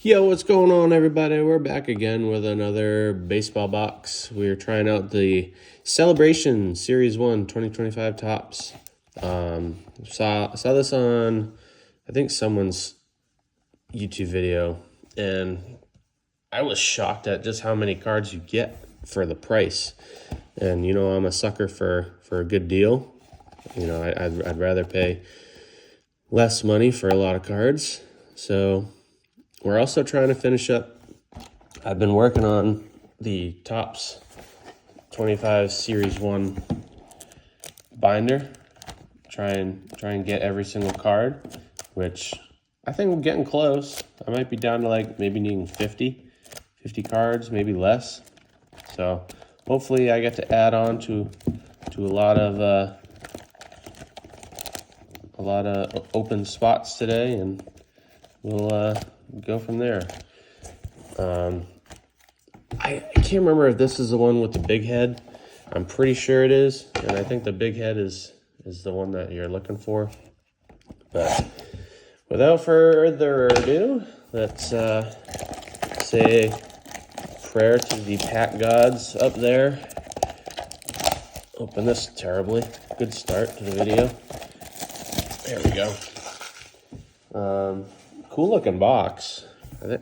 Yo, what's going on, everybody? We're back again with another baseball box. We're trying out the Celebration Series 1 2025 Topps. Saw this on, I think, someone's YouTube video, and I was shocked at just how many cards you get for the price. And, I'm a sucker for a good deal. I'd rather pay less money for a lot of cards. So we're also trying to finish up. I've been working on the Topps 25 Series 1 binder. Try and get every single card, which I think we're getting close. I might be down to maybe needing 50 cards, maybe less. So hopefully I get to add on to a lot of open spots today, and we'll go from there. I can't remember if this is the one with the big head. I'm pretty sure it is, and I think the big head is the one that you're looking for. But without further ado, let's say a prayer to the pack gods up there. Open this terribly. Good start to the video. There we go. Cool looking box. I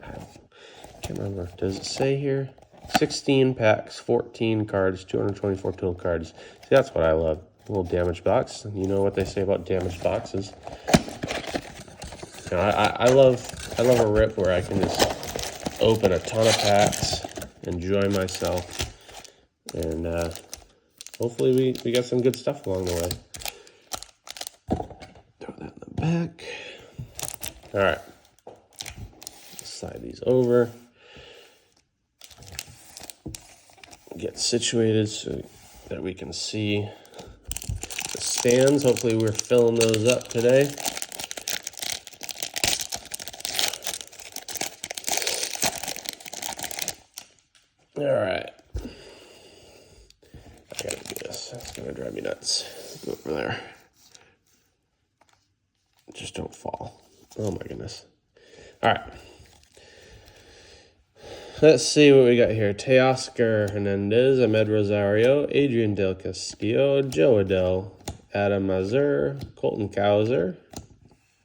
can't remember. Does it say here? 16 packs, 14 cards, 224 total cards. See, that's what I love. A little damaged box. You know what they say about damaged boxes. I love a rip where I can just open a ton of packs, enjoy myself, and hopefully we got some good stuff along the way. Throw that in the back. All right. Slide these over. Get situated so that we can see the stands. Hopefully we're filling those up today. All right. I gotta do this. That's gonna drive me nuts. Go over there. Just don't fall. Oh my goodness. All right. Let's see what we got here. Teoscar Hernandez, Ahmed Rosario, Adrian Del Castillo, Joe Adell, Adam Mazur, Colton Cowser,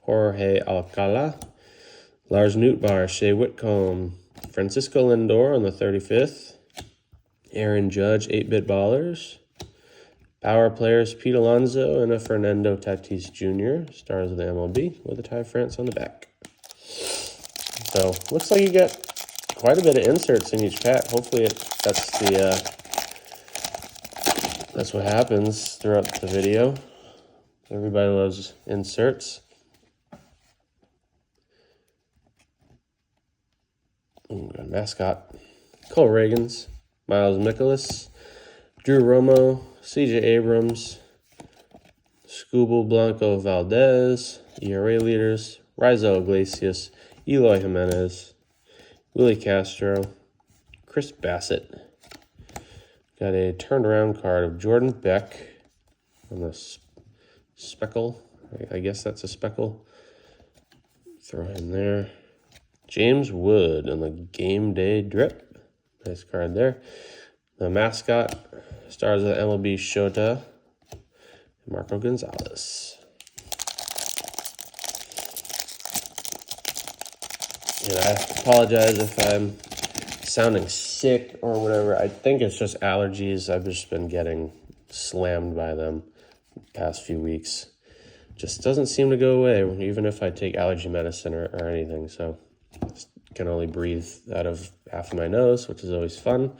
Jorge Alcala, Lars Nootbaar, Shea Whitcomb, Francisco Lindor on the 35th, Aaron Judge, 8-Bit Ballers, Power Players Pete Alonso and a Fernando Tatis Jr., stars of the MLB, with a Ty France on the back. So, looks like you got quite a bit of inserts in each pack. Hopefully that's what happens throughout the video. Everybody loves inserts. Ooh, got a mascot. Cole Reagans, Miles Mikolas, Drew Romo, CJ Abrams, Scooble Blanco Valdez, ERA leaders, Rizal Iglesias, Eloy Jimenez, Willie Castro, Chris Bassett. Got a turned around card of Jordan Beck on the speckle. I guess that's a speckle. Throw him there. James Wood on the game day drip. Nice card there. The mascot, stars of the MLB Shota, Marco Gonzalez. And I apologize if I'm sounding sick or whatever. I think it's just allergies. I've just been getting slammed by them the past few weeks. Just doesn't seem to go away, even if I take allergy medicine or anything. So I can only breathe out of half of my nose, which is always fun.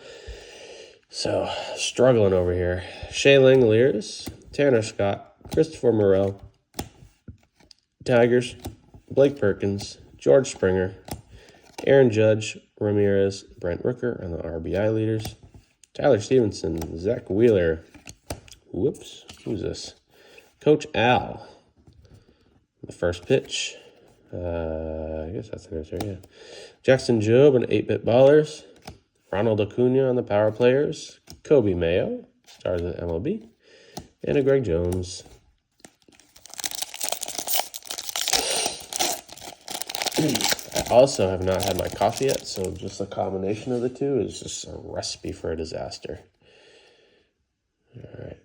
So, struggling over here. Shea Langeliers, Tanner Scott, Christopher Morel, Tigers, Blake Perkins, George Springer, Aaron Judge, Ramirez, Brent Rooker, and the RBI leaders. Tyler Stevenson, Zach Wheeler. Whoops, who's this? Coach Al. The first pitch. I guess that's an answer, yeah. Jackson Jobe and 8-Bit Ballers. Ronald Acuna on the Power Players. Kobe Mayo, stars of the MLB. And a Greg Jones. also have not had my coffee yet, so just the combination of the two is just a recipe for a disaster. All right.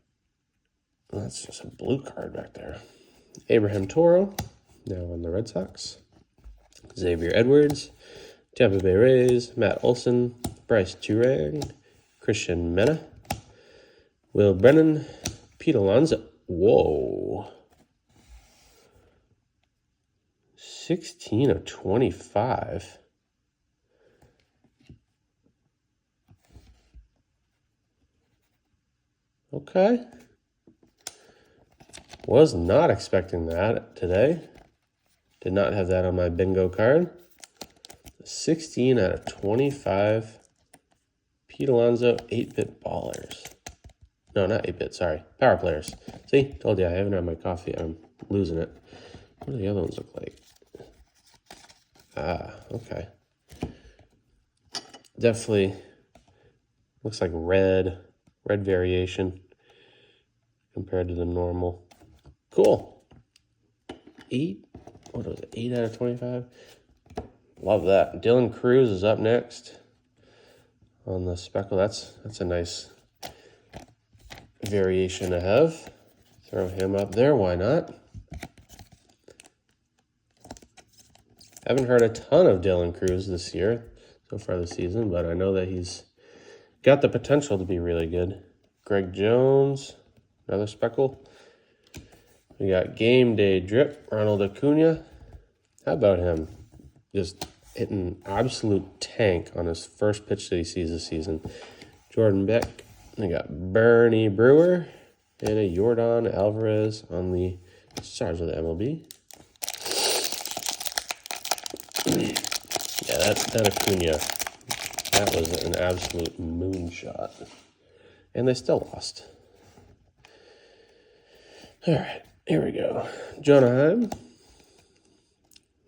That's just a blue card back there. Abraham Toro, now on the Red Sox. Xavier Edwards, Tampa Bay Rays, Matt Olson, Bryce Turang, Christian Mena, Will Brennan, Pete Alonso. Whoa. 16 of 25. Okay. Was not expecting that today. Did not have that on my bingo card. 16 out of 25. Pete Alonso, 8-bit ballers. No, not 8-bit, sorry. Power players. See, told you I haven't had my coffee. I'm losing it. What do the other ones look like? Ah, okay. Definitely looks like red variation compared to the normal. Cool. 8 out of 25? Love that. Dylan Cruz is up next on the speckle. That's a nice variation to have. Throw him up there, why not? Haven't heard a ton of Dylan Cruz this year, so far this season, but I know that he's got the potential to be really good. Greg Jones, another speckle. We got Game Day Drip, Ronald Acuna. How about him? Just hitting absolute tank on his first pitch that he sees this season. Jordan Beck. We got Bernie Brewer and a Yordan Alvarez on the Stars of the MLB. Yeah, that Acuna, that was an absolute moonshot. And they still lost. All right, here we go. Jonah Heim,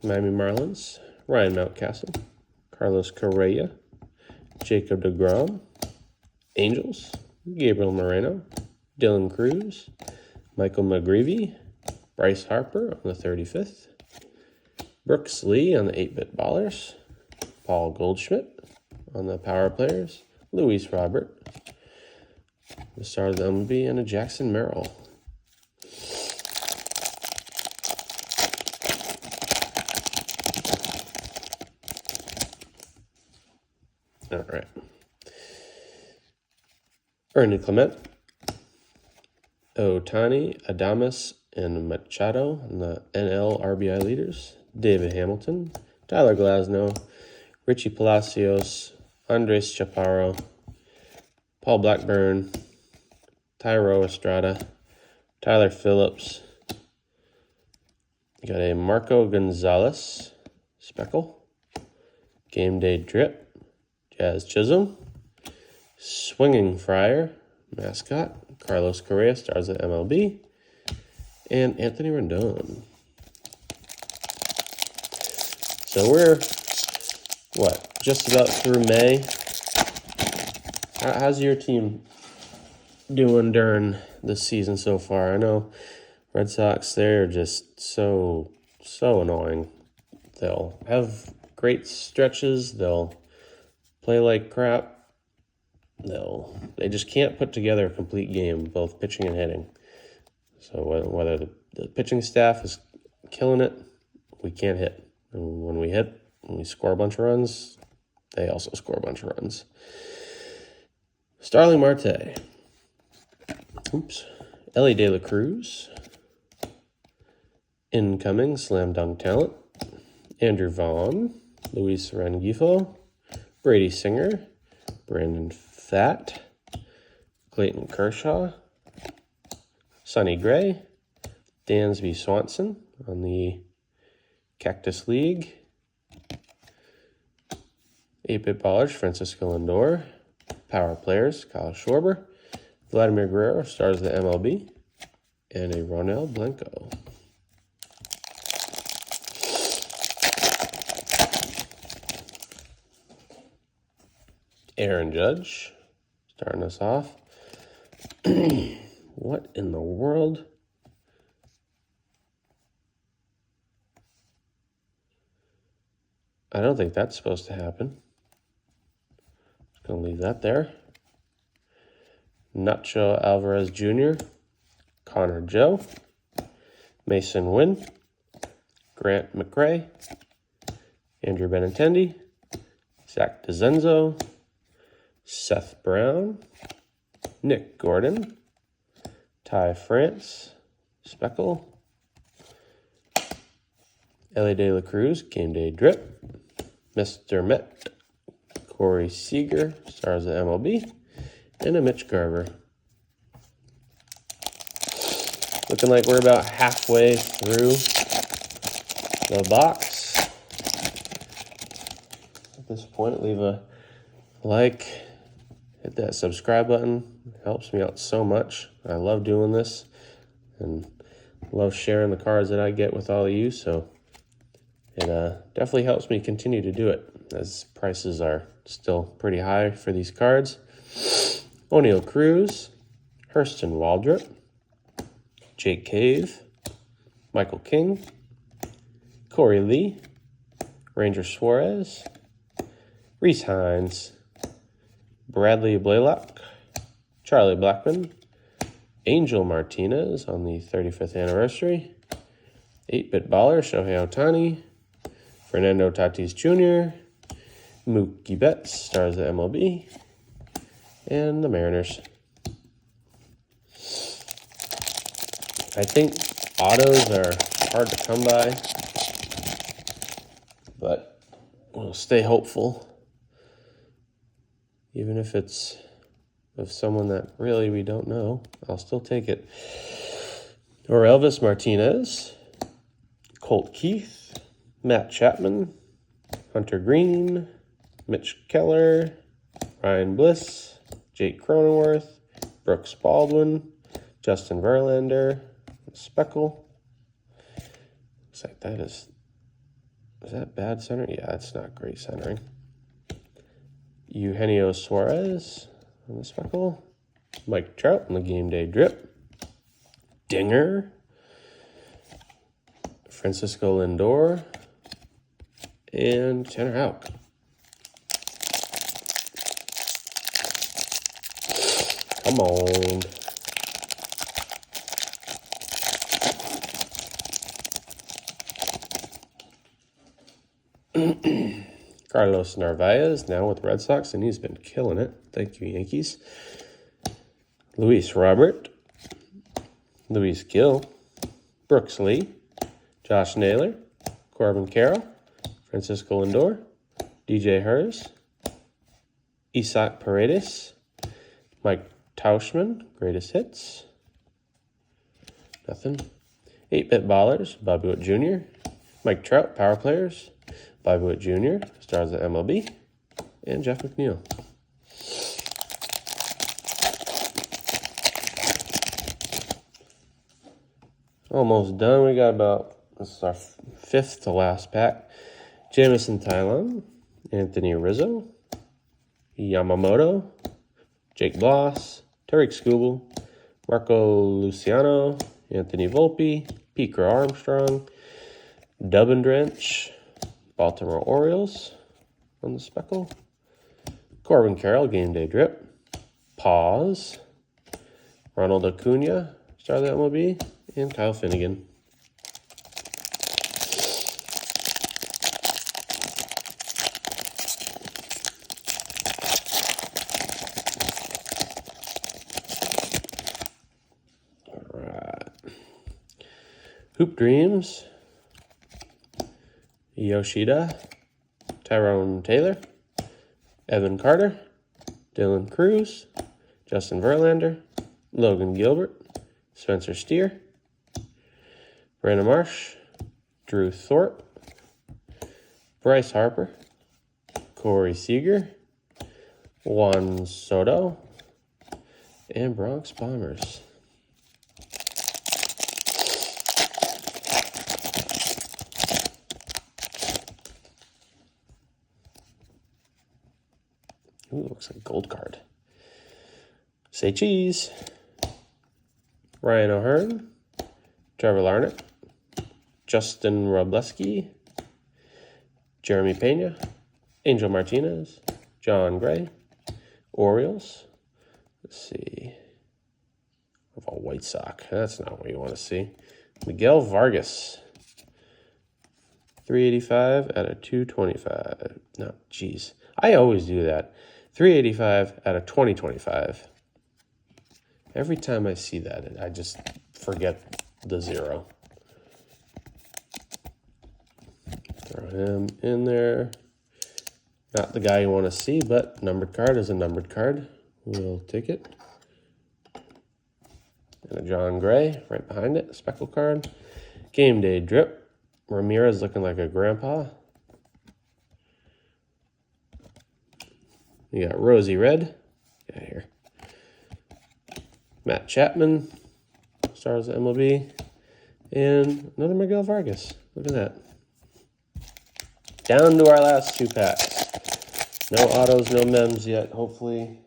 Miami Marlins, Ryan Mountcastle, Carlos Correa, Jacob deGrom, Angels, Gabriel Moreno, Dylan Cruz, Michael McGreevy, Bryce Harper on the 35th, Brooks Lee on the 8-bit ballers, Paul Goldschmidt on the power players, Luis Robert, the star of the MLB, and a Jackson Merrill. All right. Ernie Clement, Otani, Adames, and Machado on the NL RBI leaders. David Hamilton, Tyler Glasnow, Richie Palacios, Andres Chaparro, Paul Blackburn, Tyro Estrada, Tyler Phillips. You got a Marco Gonzalez, speckle. Game Day Drip, Jazz Chisholm, Swinging Friar, mascot, Carlos Correa, stars at MLB, and Anthony Rendon. So we're, just about through May. How's your team doing during this season so far? I know Red Sox, they're just so annoying. They'll have great stretches. They'll play like crap. They just can't put together a complete game, both pitching and hitting. So whether the pitching staff is killing it, we can't hit. And when we score a bunch of runs, they also score a bunch of runs. Starling Marte. Ellie De La Cruz. Incoming slam dunk talent. Andrew Vaughn. Luis Rengifo. Brady Singer. Brandon Pfaadt. Clayton Kershaw. Sonny Gray. Dansby Swanson on the Cactus League. 8-bit ballers, Francisco Lindor. Power players, Kyle Schwarber. Vladimir Guerrero, stars of the MLB. And a Ronel Blanco. Aaron Judge, starting us off. What in the world? I don't think that's supposed to happen. Just going to leave that there. Nacho Alvarez Jr., Connor Joe, Mason Wynn, Grant McRae, Andrew Benintendi, Zach DeZenzo, Seth Brown, Nick Gordon, Ty France, Speckle, Ellie De La Cruz, Game Day Drip, Mr. Met, Corey Seager, Stars of MLB, and a Mitch Garver. Looking like we're about halfway through the box. At this point, leave a like, hit that subscribe button. It helps me out so much. I love doing this and love sharing the cards that I get with all of you, so it definitely helps me continue to do it, as prices are still pretty high for these cards. O'Neill Cruz, Hurston Waldrop, Jake Cave, Michael King, Corey Lee, Ranger Suarez, Reese Hines, Bradley Blaylock, Charlie Blackmon, Angel Martinez on the 35th anniversary, 8-Bit Baller Shohei Ohtani, Fernando Tatis Jr., Mookie Betts, Stars of MLB, and the Mariners. I think autos are hard to come by, but we'll stay hopeful. Even if it's of someone that really we don't know, I'll still take it. Or Elvis Martinez, Colt Keith, Matt Chapman, Hunter Green, Mitch Keller, Ryan Bliss, Jake Cronenworth, Brooks Baldwin, Justin Verlander, Speckle. Looks like that is that bad center? Yeah, it's not great centering. Eugenio Suarez on the Speckle, Mike Trout on the Game Day Drip, Dinger, Francisco Lindor, and Tanner Houck. Come on. Carlos Narvaez now with Red Sox, and he's been killing it. Thank you, Yankees. Luis Robert, Luis Gill, Brooks Lee, Josh Naylor, Corbin Carroll, Francisco Lindor, DJ Hers, Isaac Paredes, Mike Tauschman, Greatest Hits. Nothing. 8-Bit Ballers, Bobby Witt Jr., Mike Trout, Power Players, Bobby Witt Jr., Stars of MLB, and Jeff McNeil. Almost done. We got this is our fifth to last pack. Jamison Tylon, Anthony Rizzo, Yamamoto, Jake Bloss, Tariq Skubal, Marco Luciano, Anthony Volpe, Peeker Armstrong, Dubin Drench, Baltimore Orioles on the Speckle, Corbin Carroll, Game Day Drip, Pause, Ronald Acuna, Star of the MLB, and Kyle Finnegan. All right. Hoop Dreams, Yoshida, Tyrone Taylor, Evan Carter, Dylan Cruz, Justin Verlander, Logan Gilbert, Spencer Steer, Brandon Marsh, Drew Thorpe, Bryce Harper, Corey Seager, Juan Soto, and Bronx Bombers. Ooh, looks like a gold card. Say cheese. Ryan O'Hearn, Trevor Larnach, Justin Robleski, Jeremy Pena, Angel Martinez, John Gray, Orioles. Let's see. Of a White Sox. That's not what you want to see. Miguel Vargas. 385 out of 225. No, geez. I always do that. 385 out of 2025. Every time I see that, I just forget the 0. Throw him in there. Not the guy you want to see, but numbered card is a numbered card. We'll take it. And a John Gray right behind it, speckle card. Game day drip. Ramirez looking like a grandpa. You got Rosie Red. Get here. Matt Chapman. Stars of MLB. And another Miguel Vargas. Look at that. Down to our last 2 packs. No autos, no mems yet. Hopefully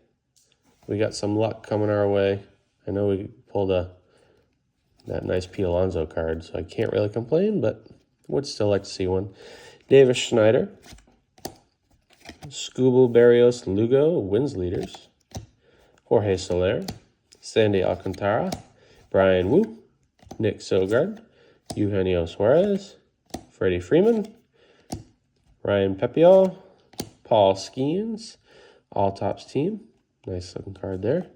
we got some luck coming our way. I know we pulled that nice Pete Alonso card, so I can't really complain, but would still like to see one. Davis Schneider. Scooble Barrios Lugo, wins leaders. Jorge Soler. Sandy Alcantara. Brian Wu. Nick Sogard. Eugenio Suarez. Freddie Freeman. Ryan Pepiot. Paul Skeens. All Tops team. Nice looking card there.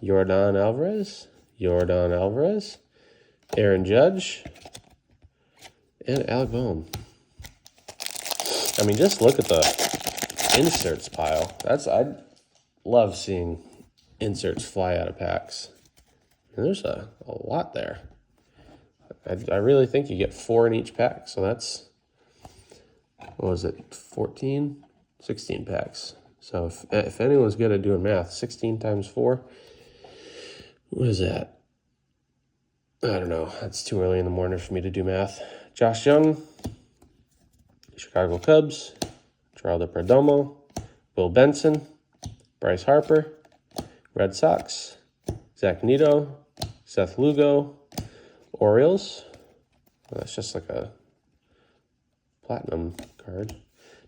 Yordan Alvarez. Aaron Judge. And Alec Bohm. I mean, just look at the inserts pile. I love seeing inserts fly out of packs. And there's a lot there. I really think you get 4 in each pack. So that's, what was it, 14? 16 packs. So if anyone's good at doing math, 16 times 4, what is that? I don't know. It's too early in the morning for me to do math. Josh Young, Chicago Cubs, Geraldo Perdomo, Will Benson, Bryce Harper, Red Sox, Zach Neto, Seth Lugo, Orioles. Well, that's just like a platinum card.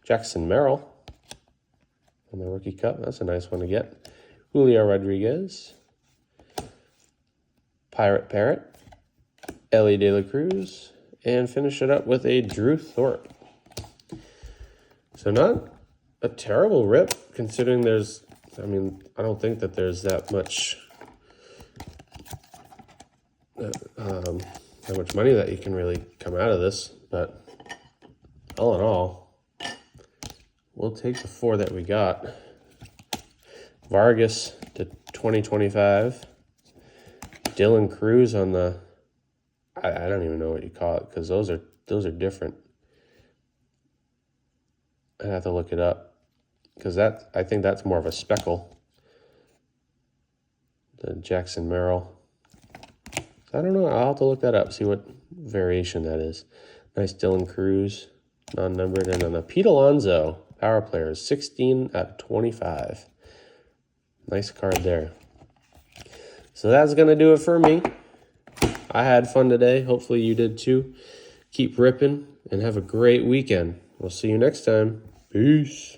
Jackson Merrill on the rookie cup. That's a nice one to get. Julio Rodriguez, Pirate Parrot, Ellie De La Cruz, and finish it up with a Drew Thorpe. So not a terrible rip, considering I don't think that there's that much money that you can really come out of this, but all in all, we'll take the 4 that we got. Vargas to 2025. Dylan Cruz on the, I don't even know what you call it, because those are different. I'd have to look it up, because I think that's more of a speckle. The Jackson Merrill. I don't know. I'll have to look that up, see what variation that is. Nice Dylan Cruz, non-numbered. And then the Pete Alonso, power players, 16 out of 25. Nice card there. So that's going to do it for me. I had fun today. Hopefully you did too. Keep ripping and have a great weekend. We'll see you next time. Peace.